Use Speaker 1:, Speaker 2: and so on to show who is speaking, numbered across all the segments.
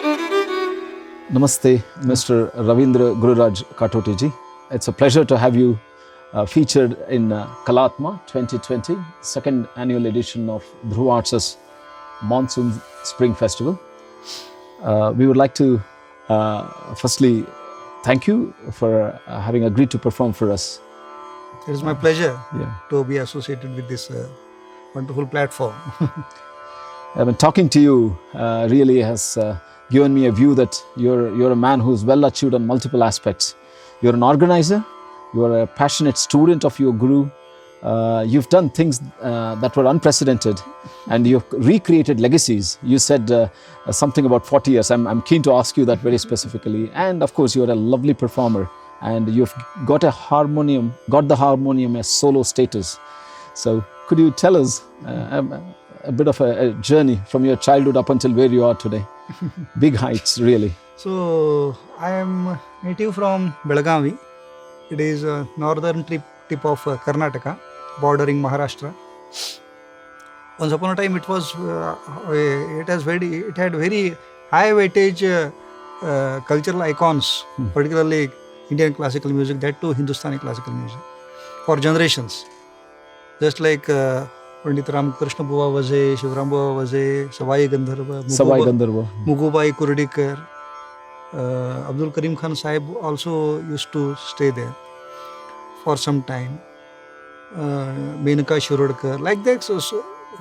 Speaker 1: Namaste, Mr. Ravindra Gururaj Katoti ji. It's a pleasure to have you featured in Kalaatma 2020, second annual edition of Dhruv Arts' Monsoon Spring Festival. We would like to firstly thank you for having agreed to perform for us.
Speaker 2: It is my pleasure to be associated with this wonderful platform.
Speaker 1: I mean, talking to you really has given me a view that you're a man who's well achieved on multiple aspects. You're an organizer, you're a passionate student of your guru, you've done things that were unprecedented, and you've recreated legacies. You said something about 40 years. I'm keen to ask you that very specifically. And of course, you're a lovely performer, and you've got the harmonium as solo status. So could you tell us a bit of a journey from your childhood up until where you are today? Big heights, really.
Speaker 2: So, I am native from Belagavi. It is a northern tip of Karnataka, bordering Maharashtra. Once upon a time, it had very high weightage cultural icons, particularly Indian classical music, that too Hindustani classical music, for generations. Just like Pandit Ramakrishna Buva Vaze, Shivram Buva Vaze, Savai Gandharva, Mugubai Kurdikar, Abdul Karim Khan Sahib also used to stay there for some time. Menaka Shirodkar, like that, so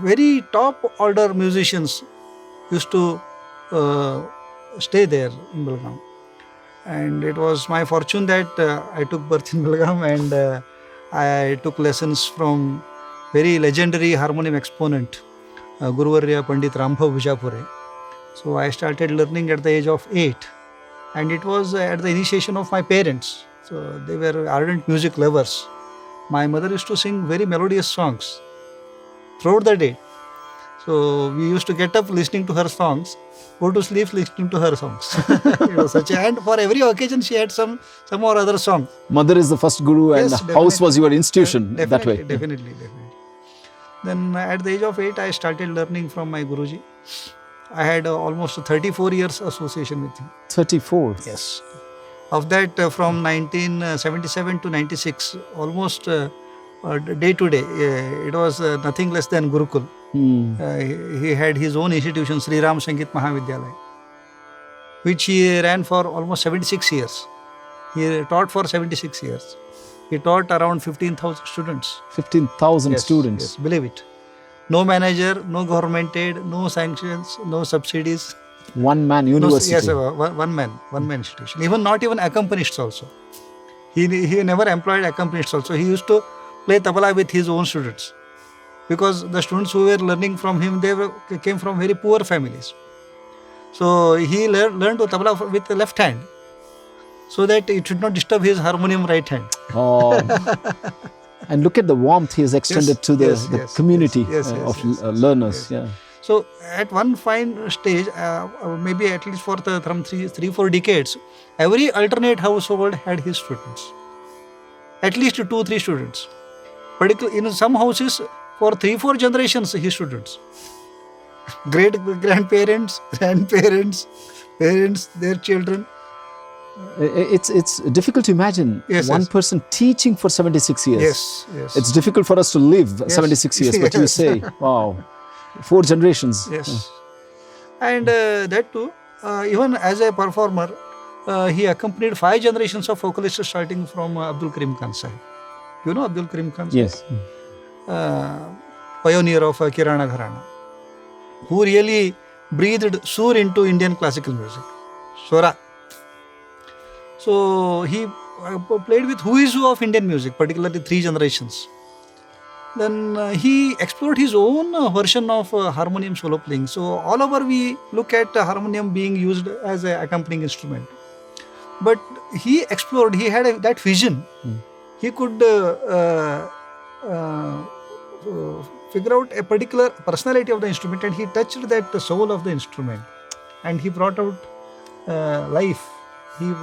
Speaker 2: very top order musicians used to stay there in Belgaum. And it was my fortune that I took birth in Belgaum, and I took lessons from very legendary harmonium exponent, Guruvarya Pandit Rambhav Vijapure. So I started learning at the age of 8, and it was at the initiation of my parents. So they were ardent music lovers. My mother used to sing very melodious songs throughout the day. So we used to get up listening to her songs, go to sleep listening to her songs. And for every occasion she had some or other song.
Speaker 1: Mother is the first guru, and
Speaker 2: yes,
Speaker 1: house was your institution that way.
Speaker 2: Definitely. Then at the age of 8, I started learning from my Guruji. I had almost 34 years association with him.
Speaker 1: 34?
Speaker 2: Yes. Of that, from 1977 to 96, almost day to day, it was nothing less than Gurukul. He had his own institution, Sri Ram Sangeet Mahavidyalaya, which he ran for almost 76 years. He taught for 76 years. He taught around 15,000 students.
Speaker 1: 15,000 students?
Speaker 2: Yes, believe it. No manager, no government aid, no sanctions, no subsidies.
Speaker 1: One man university?
Speaker 2: Yes, one man institution. Not even accompanists also. He never employed accompanists also. He used to play tabla with his own students. Because the students who were learning from him, they came from very poor families. So he learned to tabla with the left hand, so that it should not disturb his harmonium right hand.
Speaker 1: Oh. And look at the warmth he has extended to the community of learners. Yeah.
Speaker 2: So at one fine stage, maybe at least from 3-4 decades, every alternate household had his students. At least 2-3 students. Particularly in some houses, for 3-4 generations, his students. Great-grandparents, grandparents, parents, their children.
Speaker 1: It's difficult to imagine one person teaching for 76 years.
Speaker 2: Yes.
Speaker 1: It's difficult for us to live 76 years, but you say, wow, 4 generations.
Speaker 2: Yes. And that too, even as a performer, he accompanied 5 generations of vocalists starting from Abdul Karim Khan Sahib. You know Abdul Karim Khan Sahib?
Speaker 1: Yes.
Speaker 2: Pioneer of Kirana Gharana, who really breathed sur into Indian classical music. Swara. So he played with who is who of Indian music, particularly 3 generations. Then he explored his own version of harmonium solo playing. So all over we look at harmonium being used as an accompanying instrument. But he explored, he had that vision. He could figure out a particular personality of the instrument, and he touched that soul of the instrument. And he brought out life. He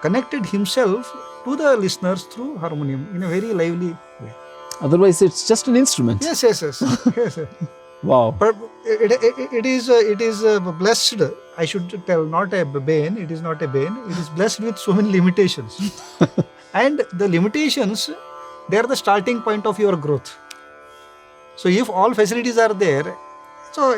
Speaker 2: connected himself to the listeners through harmonium in a very lively way.
Speaker 1: Otherwise, it's just an instrument.
Speaker 2: Yes.
Speaker 1: Wow.
Speaker 2: But it is blessed. I should tell, not a bane. It is not a bane. It is blessed with so many limitations, and the limitations, they are the starting point of your growth. So if all facilities are there, so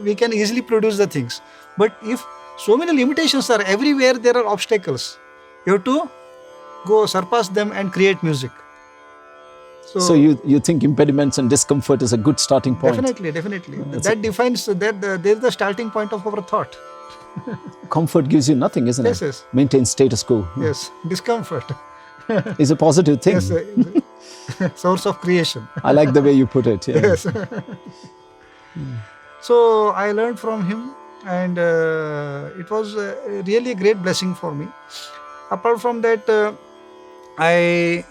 Speaker 2: we can easily produce the things. But if so many limitations are everywhere, there are obstacles. You have to go surpass them and create music.
Speaker 1: So you think impediments and discomfort is a good starting point?
Speaker 2: Definitely. That defines that there is the starting point of our thought.
Speaker 1: Comfort gives you nothing, isn't it?
Speaker 2: Yes.
Speaker 1: Maintain status quo.
Speaker 2: Yes, discomfort
Speaker 1: is a positive thing.
Speaker 2: Yes, source of creation.
Speaker 1: I like the way you put it. Yeah.
Speaker 2: Yes. So I learned from him, and it was really a great blessing for me. Apart from that, I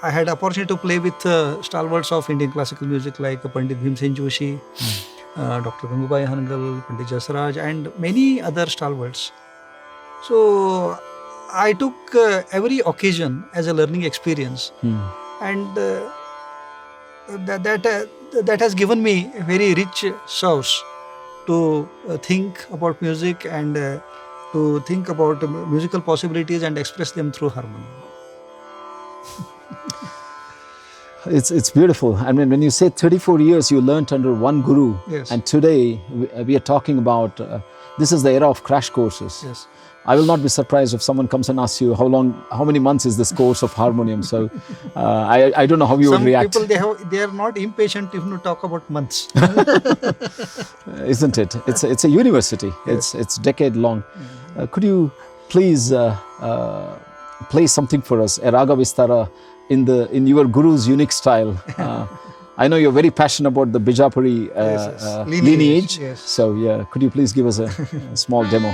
Speaker 2: had opportunity to play with stalwarts of Indian classical music like Pandit Bhimsen Joshi, Dr. Gangubai Hangal, Pandit Jasraj, and many other stalwarts. So I took every occasion as a learning experience, and that has given me a very rich source to think about music and to think about musical possibilities and express them through harmony.
Speaker 1: It's beautiful. I mean, when you say 34 years you learnt under one guru,
Speaker 2: yes.
Speaker 1: And today we are talking about this is the era of crash courses.
Speaker 2: Yes.
Speaker 1: I will not be surprised if someone comes and asks you how many months is this course of harmonium. So I don't know how you would react.
Speaker 2: Some people they are not impatient if you talk about months.
Speaker 1: Isn't it? It's a university.
Speaker 2: Yes.
Speaker 1: It's decade long. Could you please play something for us, a raga vistara in your guru's unique style? I know you're very passionate about the Bijapuri lineage.
Speaker 2: Yes.
Speaker 1: So yeah, could you please give us a small demo?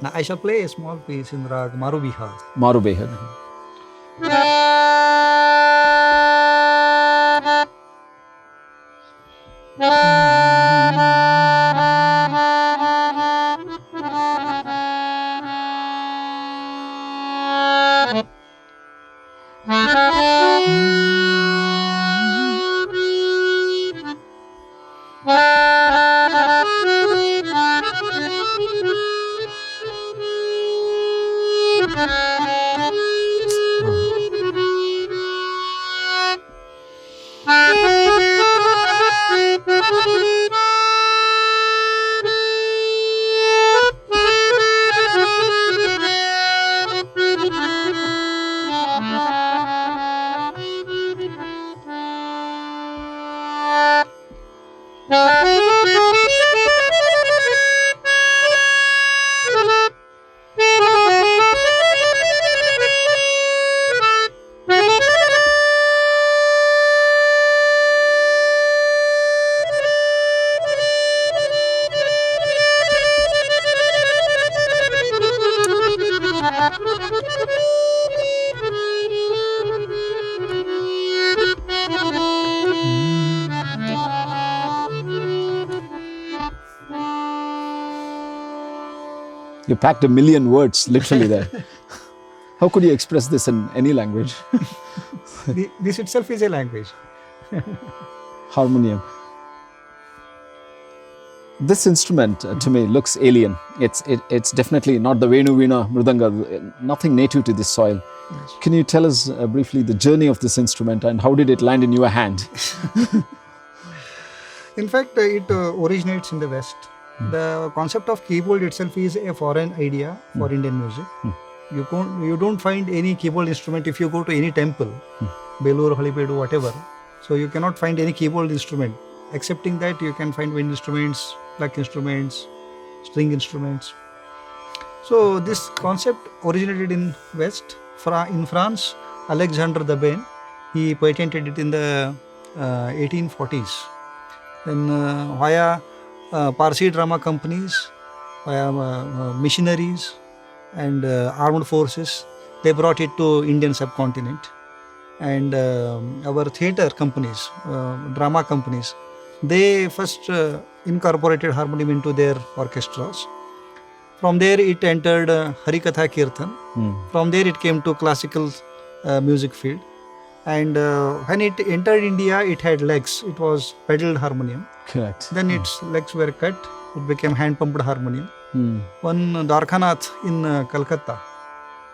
Speaker 2: Now I shall play a small piece in Rag Maru Bihar.
Speaker 1: Maru Behad. You packed 1 million words literally there. How could you express this in any language?
Speaker 2: This itself is a language.
Speaker 1: Harmonium. This instrument to me looks alien. It's definitely not the Venu, Veena, Mridanga, nothing native to this soil.
Speaker 2: Yes.
Speaker 1: Can you tell us briefly the journey of this instrument and how did it land in your hand?
Speaker 2: In fact, it originates in the West. The concept of keyboard itself is a foreign idea for Indian music. You don't find any keyboard instrument if you go to any temple, Belur, Halipedu, whatever. So you cannot find any keyboard instrument. Excepting that, you can find wind instruments, pluck instruments, string instruments. So this concept originated in West. In France, Alexandre Dabin, he patented it in the 1840s. Then via Parsi drama companies, via missionaries and armed forces, they brought it to Indian subcontinent. And our theatre companies, drama companies, they first incorporated harmonium into their orchestras. From there it entered Harikatha Kirtan. From there it came to classical music field. And when it entered India, it had legs. It was pedaled harmonium.
Speaker 1: Correct.
Speaker 2: Then its legs were cut. It became hand-pumped harmonium. One Dwarkanath in Calcutta.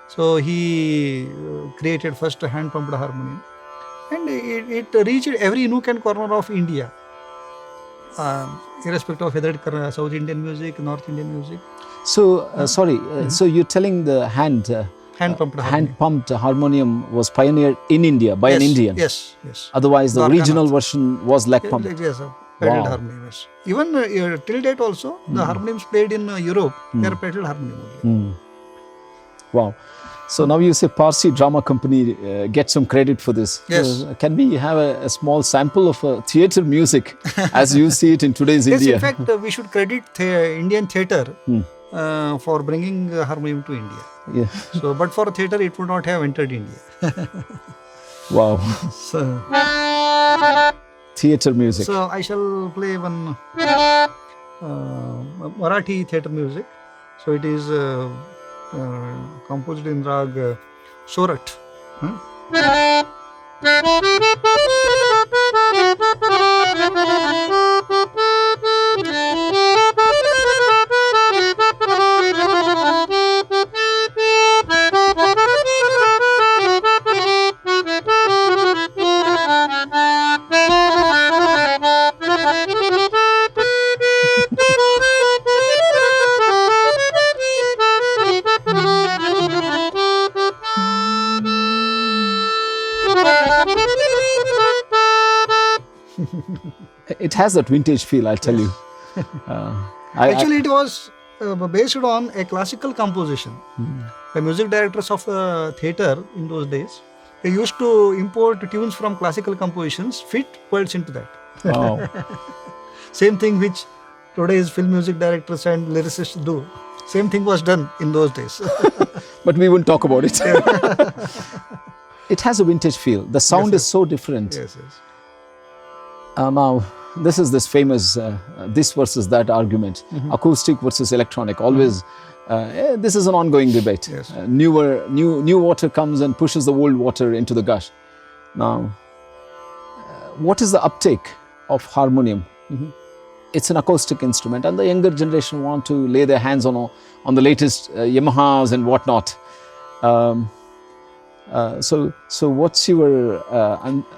Speaker 2: So he created first hand-pumped harmonium. And it reached every nook and corner of India. Irrespective of whether it's South Indian music, North Indian music.
Speaker 1: So, so you're telling the hand-pumped harmonium was pioneered in India by an Indian?
Speaker 2: Yes, yes.
Speaker 1: Otherwise, the original version was leg pumped?
Speaker 2: Yes, pedaled harmonium, yes. Even till date also, the harmoniums played in Europe, they are pedaled harmonium only.
Speaker 1: Wow. So now you say Parsi Drama Company gets some credit for this.
Speaker 2: Yes.
Speaker 1: Can we have a small sample of theatre music as you see it in today's India?
Speaker 2: Yes, in fact, we should credit Indian theatre for bringing harmonium to India.
Speaker 1: Yeah.
Speaker 2: So, but for theatre, it would not have entered India.
Speaker 1: Wow.
Speaker 2: So,
Speaker 1: Theatre music.
Speaker 2: So I shall play one Marathi theatre music. So it is composed in rag Sorat.
Speaker 1: It has that vintage feel, I'll tell you.
Speaker 2: Actually, it was based on a classical composition. The music directors of theatre in those days, they used to import tunes from classical compositions, fit words into that.
Speaker 1: Wow.
Speaker 2: Same thing which today's film music directors and lyricists do. Same thing was done in those days.
Speaker 1: But we won't talk about it. It has a vintage feel. The sound is so different.
Speaker 2: Yes, yes.
Speaker 1: Now, this is this famous this versus that argument. Acoustic versus electronic. Always, this is an ongoing debate.
Speaker 2: Yes.
Speaker 1: New water comes and pushes the old water into the gush. Now, what is the uptake of harmonium? It's an acoustic instrument, and the younger generation want to lay their hands on the latest Yamahas and whatnot. So what's your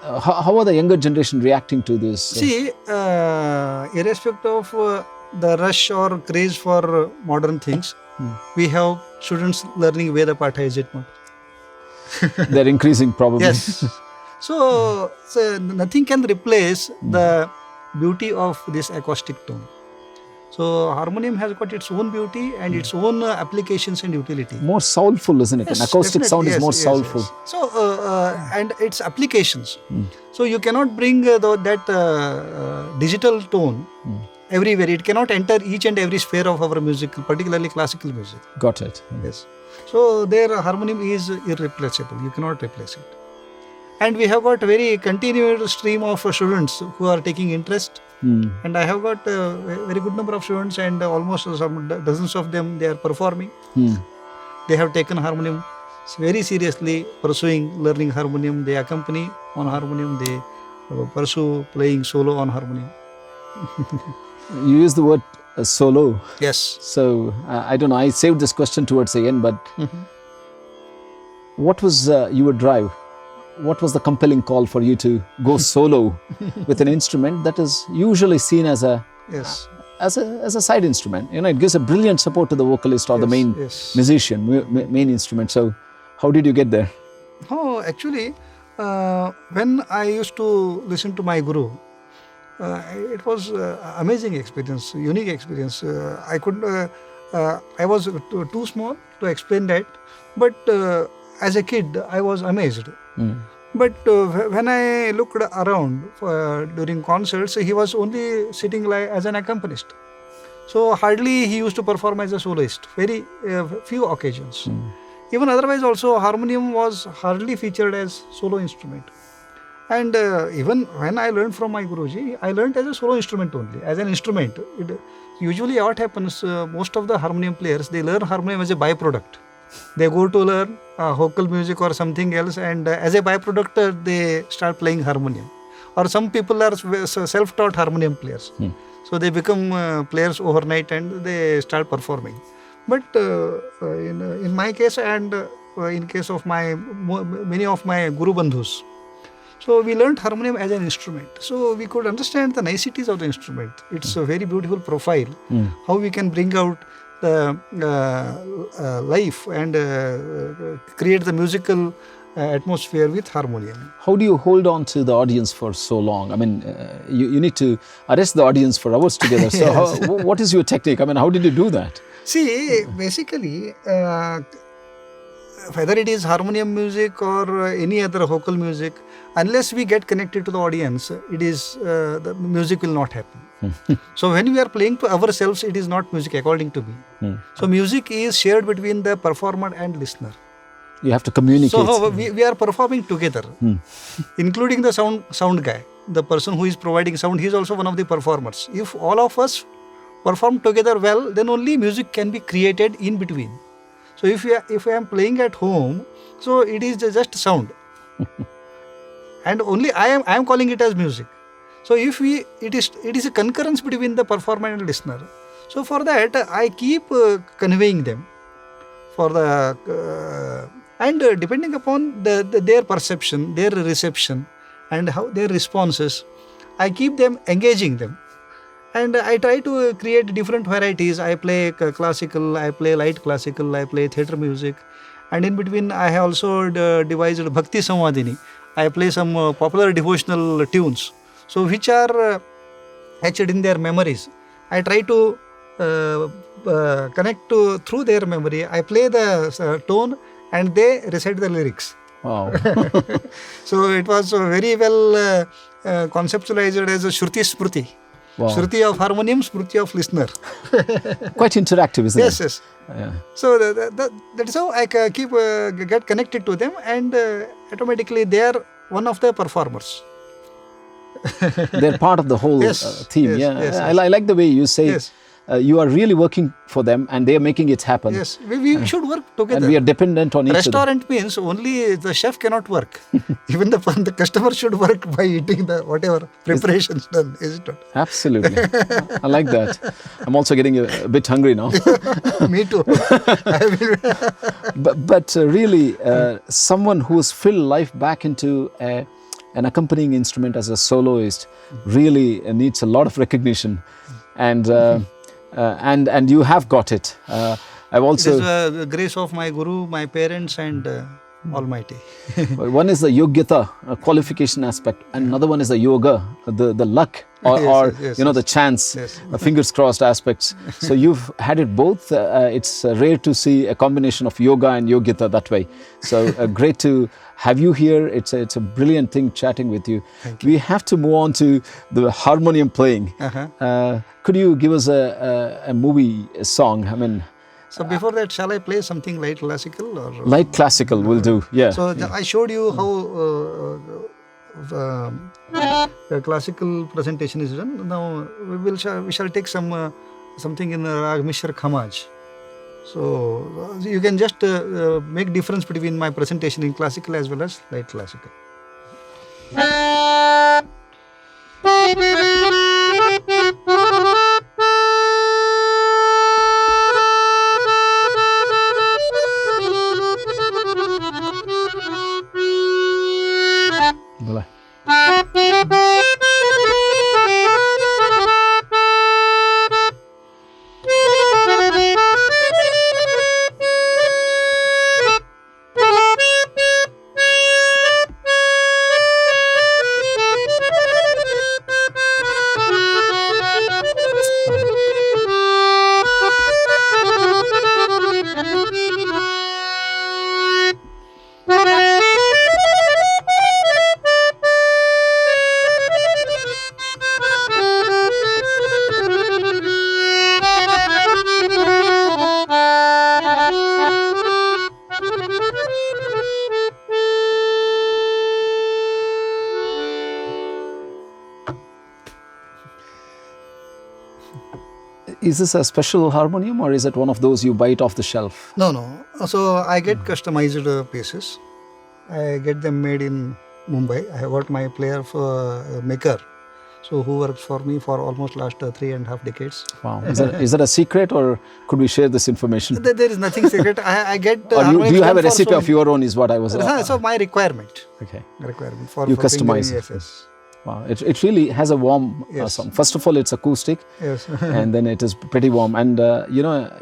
Speaker 1: how are the younger generation reacting to this?
Speaker 2: See, irrespective of the rush or craze for modern things, we have students learning Veda Patha, is it not?
Speaker 1: They're increasing probably.
Speaker 2: Yes. So nothing can replace the beauty of this acoustic tone. So harmonium has got its own beauty and its own applications and utility.
Speaker 1: More soulful, isn't it?
Speaker 2: Yes,
Speaker 1: An acoustic sound is more soulful.
Speaker 2: Yes. So and its applications. So you cannot bring that digital tone everywhere. It cannot enter each and every sphere of our music, particularly classical music.
Speaker 1: Got it.
Speaker 2: Yes. So their harmonium is irreplaceable. You cannot replace it. And we have got very continuous stream of students who are taking interest. And I have got a very good number of students, and almost some dozens of them, they are performing. They have taken harmonium very seriously, pursuing learning harmonium. They accompany on harmonium. They pursue playing solo on harmonium.
Speaker 1: You use the word solo.
Speaker 2: Yes.
Speaker 1: So I don't know. I saved this question towards the end, but what was your drive? What was the compelling call for you to go solo with an instrument that is usually seen as a side instrument? You know, it gives a brilliant support to the vocalist or the main musician, main instrument. So, how did you get there?
Speaker 2: Oh, actually, when I used to listen to my guru, it was amazing experience, unique experience. I was too small to explain that, but as a kid, I was amazed. But when I looked around during concerts, he was only sitting like as an accompanist. So hardly he used to perform as a soloist. Very few occasions. Even otherwise also, harmonium was hardly featured as solo instrument. And even when I learned from my Guruji, I learned as a solo instrument only, as an instrument. Usually what happens, most of the harmonium players, they learn harmonium as a byproduct. They go to learn vocal music or something else, and as a byproduct, they start playing harmonium. Or some people are self-taught harmonium players. So they become players overnight and they start performing. But in my case and in case of many of my Guru Bandhus, so we learned harmonium as an instrument. So we could understand the niceties of the instrument. It's a very beautiful profile. How we can bring out the life and create the musical atmosphere with harmonium.
Speaker 1: How do you hold on to the audience for so long? I mean, you need to arrest the audience for hours together. So
Speaker 2: Yes.
Speaker 1: what is your technique? I mean, how did you do that?
Speaker 2: See, basically, whether it is harmonium music or any other vocal music, unless we get connected to the audience, the music will not happen. So when we are playing to ourselves, it is not music according to me. So music is shared between the performer and listener.
Speaker 1: You have to communicate.
Speaker 2: So we are performing together, including the sound guy, the person who is providing sound. He is also one of the performers. If all of us perform together well, then only music can be created in between. So if I am playing at home, so it is just sound, and only I am calling it as music. So it is a concurrence between the performer and listener. So for that I keep conveying them for the and depending upon their perception, their reception, and how their responses, I keep them engaging them. And I try to create different varieties. I play classical, I play light classical, I play theatre music. And in between, I have also devised Bhakti Samvadini. I play some popular devotional tunes, so which are etched in their memories. I try to connect through their memory. I play the tone and they recite the lyrics.
Speaker 1: Wow.
Speaker 2: So it was very well conceptualized as a Shruti Smruti.
Speaker 1: Wow.
Speaker 2: Shruti of harmonium, Smruti of listener.
Speaker 1: Quite interactive, isn't
Speaker 2: Yes,
Speaker 1: it?
Speaker 2: yes.
Speaker 1: Yeah.
Speaker 2: So that is how I keep get connected to them, and automatically they are one of the performers.
Speaker 1: They're part of the whole
Speaker 2: Yes,
Speaker 1: theme.
Speaker 2: yes,
Speaker 1: Yeah,
Speaker 2: yes,
Speaker 1: I,
Speaker 2: yes.
Speaker 1: I like the way you say
Speaker 2: Yes.
Speaker 1: You are really working for them and they are making it happen.
Speaker 2: Yes, we should work together.
Speaker 1: And we are dependent on each other.
Speaker 2: Restaurant means only the chef cannot work. Even the customer should work by eating the whatever preparations done, is it not?
Speaker 1: Absolutely. I like that. I'm also getting a bit hungry now.
Speaker 2: Me too.
Speaker 1: But really, someone who's filled life back into an accompanying instrument as a soloist really needs a lot of recognition. And you have got it. I've also...
Speaker 2: It is the grace of my guru, my parents, and Almighty.
Speaker 1: One is the yogyata, qualification aspect, and another one is the yoga, the luck, or
Speaker 2: yes,
Speaker 1: the chance,
Speaker 2: Yes.
Speaker 1: fingers crossed aspects. So you've had it both. It's rare to see a combination of yoga and yogyata that way. So great to have you here. It's a brilliant thing chatting with you.
Speaker 2: Thank you.
Speaker 1: We have to move on to the harmonium playing. Could you give us a movie song? I mean,
Speaker 2: So before that, shall I play something light classical or
Speaker 1: light classical will do. Yeah.
Speaker 2: So I showed you how the classical presentation is done. Now we shall take something in Rag Mishra Khamaj. So you can just make difference between my presentation in classical as well as light classical.
Speaker 1: Bola. Is this a special harmonium or is it one of those you buy it off the shelf?
Speaker 2: No, no. So I get customized pieces. I get them made in Mumbai. I have got my player for maker, so who works for me for almost last 3.5 decades.
Speaker 1: Wow. Is that a secret or could we share this information?
Speaker 2: There is nothing secret. I get.
Speaker 1: Or do you have a recipe of your own? Is what I was.
Speaker 2: So my requirement.
Speaker 1: Okay.
Speaker 2: Requirement for
Speaker 1: you
Speaker 2: for
Speaker 1: customize it.
Speaker 2: fingering, yes.
Speaker 1: Wow. It really has a warm sound. First of all, it's acoustic.
Speaker 2: Yes.
Speaker 1: And then it is pretty warm, and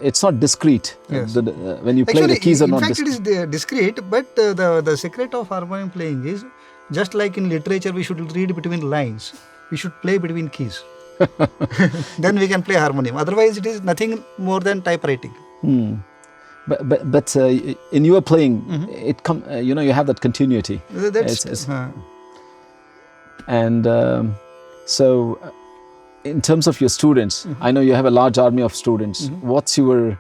Speaker 1: it's not discreet.
Speaker 2: Yes.
Speaker 1: When you play,
Speaker 2: Actually,
Speaker 1: the keys are
Speaker 2: in
Speaker 1: not
Speaker 2: fact, it is discreet, but the secret of harmonium playing is just like in literature, we should read between lines. We should play between keys. Then we can play harmonium. Otherwise, it is nothing more than typewriting.
Speaker 1: But in your playing, you have that continuity. And so, in terms of your students, I know you have a large army of students. What's your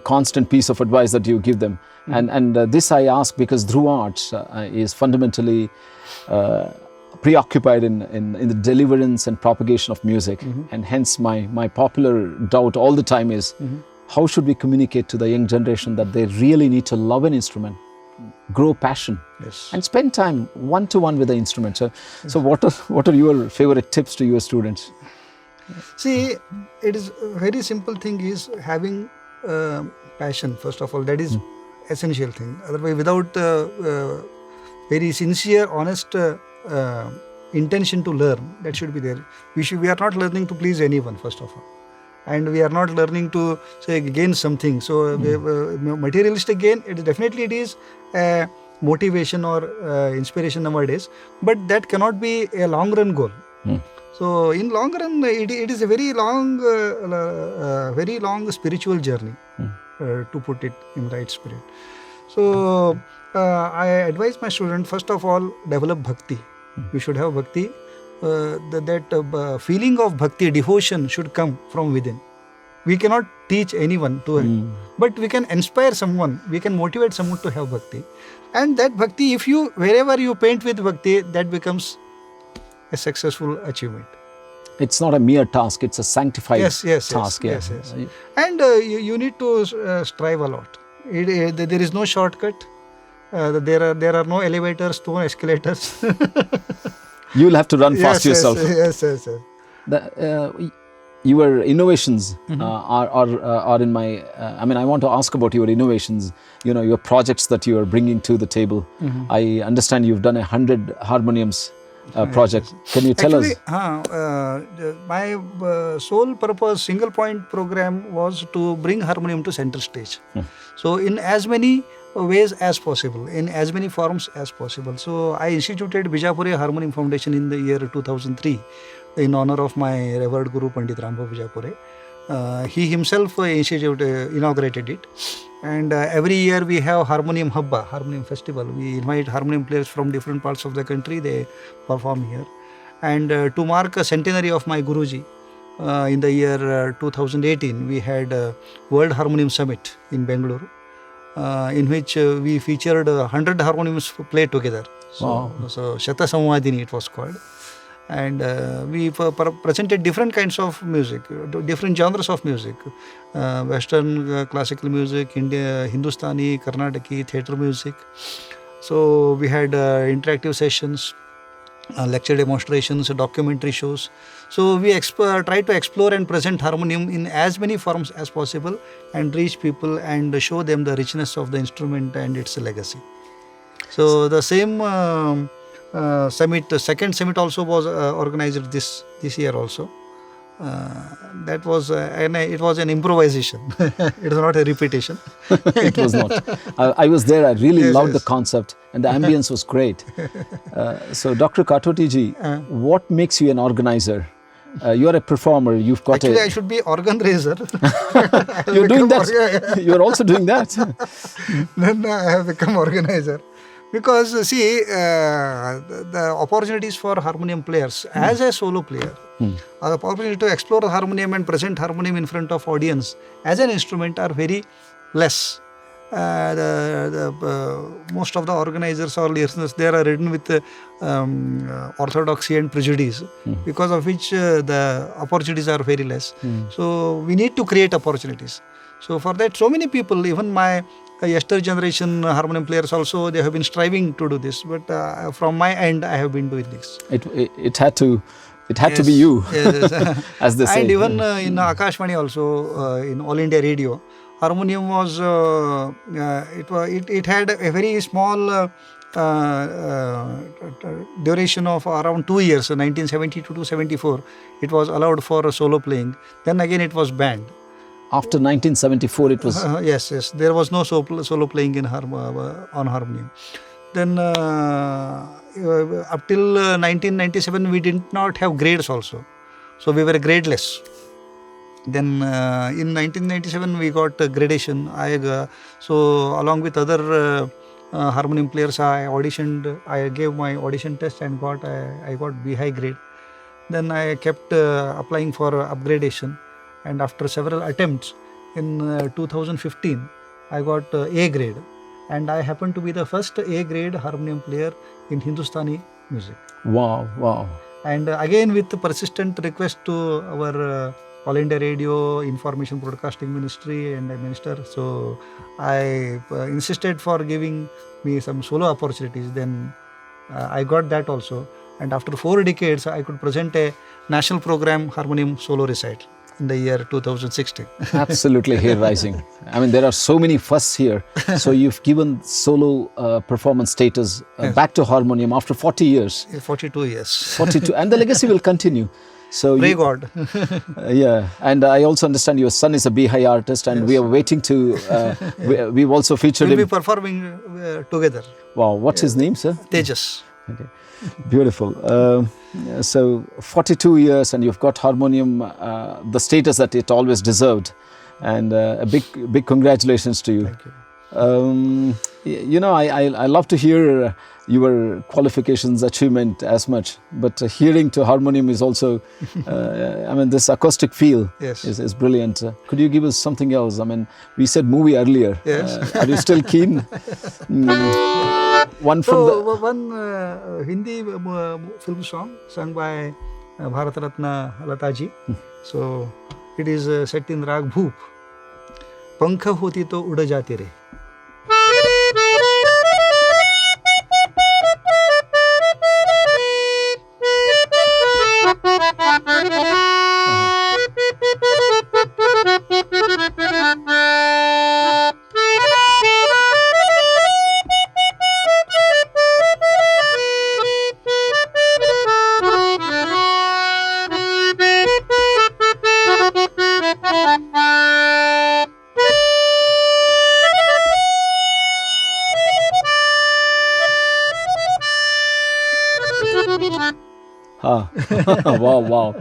Speaker 1: constant piece of advice that you give them? And this I ask because Dhruv Arts is fundamentally preoccupied in the deliverance and propagation of music. And hence my popular doubt all the time is, how should we communicate to the young generation that they really need to love an instrument, grow passion, and spend time one-to-one with the instrument? So what are your favorite tips to your students?
Speaker 2: See, it is a very simple thing is having passion, first of all. That is essential thing. Otherwise, without very sincere, honest intention to learn, that should be there. We are not learning to please anyone, first of all. And we are not learning to say gain something. So materialistic gain, it is motivation or inspiration nowadays, but that cannot be a long run goal. So in long run, it is a very long spiritual journey, to put it in right spirit. So I advise my student, first of all, develop bhakti. You should have bhakti. That feeling of bhakti, devotion should come from within. We cannot teach anyone to it, but we can inspire someone, we can motivate someone to have bhakti. And that bhakti, wherever you paint with bhakti, that becomes a successful achievement.
Speaker 1: It's not a mere task, it's a sanctified task.
Speaker 2: Yes. And you need to strive a lot. There is no shortcut. There are no elevators, no escalators.
Speaker 1: You'll have to run fast yourself.
Speaker 2: Yes.
Speaker 1: Your innovations are in my. I want to ask about your innovations. Your projects that you are bringing to the table. I understand you've done 100 harmoniums project. Can you tell us?
Speaker 2: My sole purpose, single point program was to bring harmonium to center stage. So in as many ways as possible, in as many forms as possible. So I instituted Bijapuri Harmonium Foundation in the year 2003 in honor of my revered Guru Pandit Rambhau Bijapure. He himself inaugurated it. And every year we have Harmonium Habba, Harmonium Festival. We invite harmonium players from different parts of the country. They perform here. And to mark a centenary of my Guruji, in the year 2018, we had a World Harmonium Summit in Bangalore, in which we featured 100 harmoniums played together. So Shata Samvadini it was called. And we presented different kinds of music, different genres of music, Western classical music, Hindustani, Carnatic, theatre music. So we had interactive sessions, lecture demonstrations, documentary shows. So we try to explore and present harmonium in as many forms as possible and reach people and show them the richness of the instrument and its legacy. So the same summit, the second summit also was organized this year also. That was it was an improvisation. It was not a repetition.
Speaker 1: It was not. I was there. I really loved the concept and the ambience was great. So Dr. Katoti ji, what makes you an organizer? You are a performer. You've got
Speaker 2: Actually, I should be organ raiser.
Speaker 1: You're doing that. You're also doing that.
Speaker 2: Then I have become organizer. Because see, the opportunities for harmonium players as a solo player, the opportunity to explore harmonium and present harmonium in front of audience as an instrument are very less. most of the organizers or listeners, they are written with orthodoxy and prejudice, because of which the opportunities are very less. So we need to create opportunities. So for that, so many people, even my younger generation harmonium players also, they have been striving to do this. But from my end, I have been doing this.
Speaker 1: It had to be you,
Speaker 2: Yes.
Speaker 1: as they say.
Speaker 2: And even in Akashvani also, in All India Radio, harmonium was it had a very small duration of around 2 years, 1972 to 74. It was allowed for solo playing. Then again, it was banned.
Speaker 1: After 1974, it was.
Speaker 2: Yes. There was no solo playing in on harmonium. Then up till 1997, we did not have grades also. So we were gradeless. Then in 1997, we got gradation. So along with other harmonium players, I auditioned. I gave my audition test and I got B high grade. Then I kept applying for upgradation. And after several attempts, in 2015, I got A grade. And I happened to be the first A grade harmonium player in Hindustani music.
Speaker 1: Wow.
Speaker 2: And again, with persistent request to our All India Radio, Information Broadcasting Ministry and the Minister, so I insisted for giving me some solo opportunities. Then I got that also. And after 4 decades, I could present a national program, Harmonium Solo Recital, in the year 2016.
Speaker 1: Absolutely hair-raising. I mean, there are so many firsts here. So you've given solo performance status back to harmonium after 40 years.
Speaker 2: 42 years.
Speaker 1: 42. And the legacy will continue. So
Speaker 2: Pray God.
Speaker 1: Yeah. And I also understand your son is a B-high artist, and we are waiting to, we've also featured
Speaker 2: We'll
Speaker 1: him.
Speaker 2: be performing together.
Speaker 1: Wow. What's his name, sir?
Speaker 2: Tejas.
Speaker 1: Okay. Beautiful. So 42 years, and you've got harmonium, the status that it always deserved, and a big congratulations to you.
Speaker 2: Thank you.
Speaker 1: I love to hear your qualifications, achievement as much, but hearing to harmonium is also, this acoustic feel is brilliant. Could you give us something else? I mean, we said movie earlier.
Speaker 2: Yes.
Speaker 1: Are you still keen? One from
Speaker 2: one Hindi film song sung by Bharat Ratna Lataji. So it is set in Rag Bhoop. Pankha hoti to uda jate re.
Speaker 1: Wow.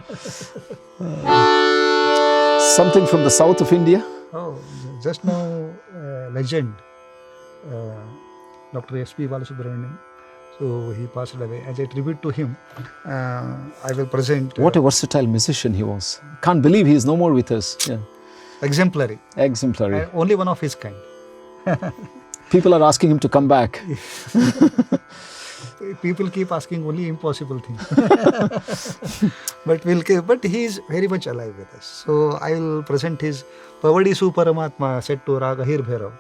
Speaker 1: Something from the south of India?
Speaker 2: Oh, just now, legend, Dr SP Wallace. So he passed away. As a tribute to him, I will present.
Speaker 1: What a versatile musician he was. Can't believe he is no more with us. Yeah.
Speaker 2: Exemplary.
Speaker 1: Only
Speaker 2: one of his kind.
Speaker 1: People are asking him to come back.
Speaker 2: People keep asking only impossible things. But he is very much alive with us. So I will present his Pavadi Suparamatma set to Raga Hir Bhairav.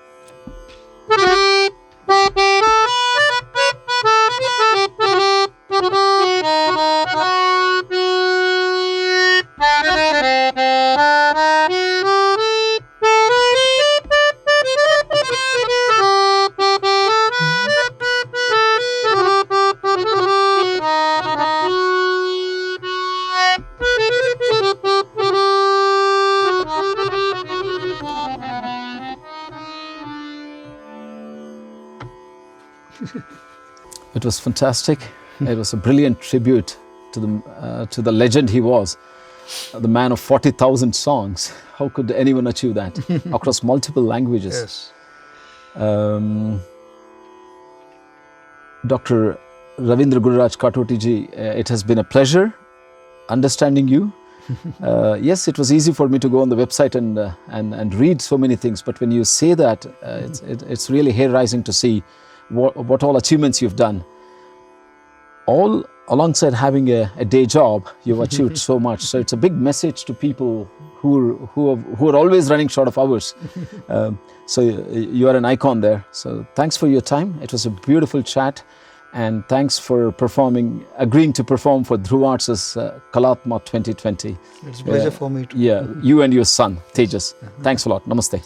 Speaker 1: It was fantastic. It was a brilliant tribute to the legend he was, the man of 40,000 songs. How could anyone achieve that across multiple languages?
Speaker 2: Yes.
Speaker 1: Dr. Ravindra Katoti ji, it has been a pleasure understanding you, Yes, it was easy for me to go on the website and read so many things, but when you say that, it's really hair-raising to see what all achievements you've done. All alongside having a day job, you've achieved so much. So it's a big message to people who are always running short of hours. So you are an icon there. So thanks for your time. It was a beautiful chat. And thanks for agreeing to perform for Dhruv Arts' Kalaatma 2020.
Speaker 2: It's a pleasure for me too.
Speaker 1: Yeah, you and your son, Tejas. Thanks a lot. Namaste.